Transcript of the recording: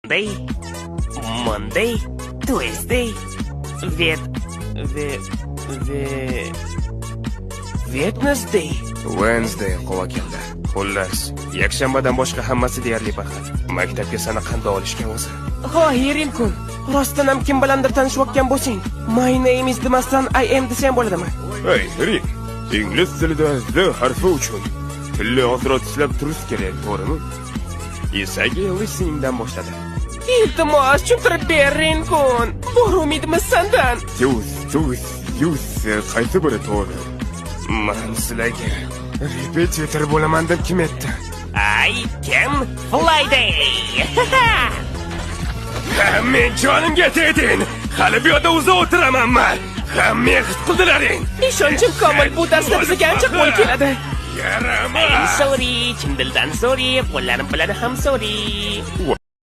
Monday, Monday, Tuesday, Wednesday, Wednesday qova keldi. Xullas, yakshanbadan boshqa hammasi deyarli bahar. Maktabga sana qanday olishgan o'zi? ha, Yerimkun. Rostdan ham kim bilandir tanishayotgan bo'lsang, my name is demasdan I am desang bo'ladimi? Hey, Rik. Ingliz tilida the harfi uchun tilli ozroq ishlab turish kerak, to'g'rimi? Isaga listeningdan boshladi. Iltimos, tushuntirib ber, Rinkun. Bor umidimiz sendan. Yuz, qaysi biri to'g'ri? Men sizlarga repetitor bo'laman deb kim aytdi? I can Friday. Men jonimga tegding. Hali bu yerda uzoq o'tiramanman. Hamma his qildilaring. Ishonchim komil, bu darsda bizga ancha qo'l keladi. Yaramas. I'm sorry, chin dildan sorry, qo'llarim bilan ham sorry.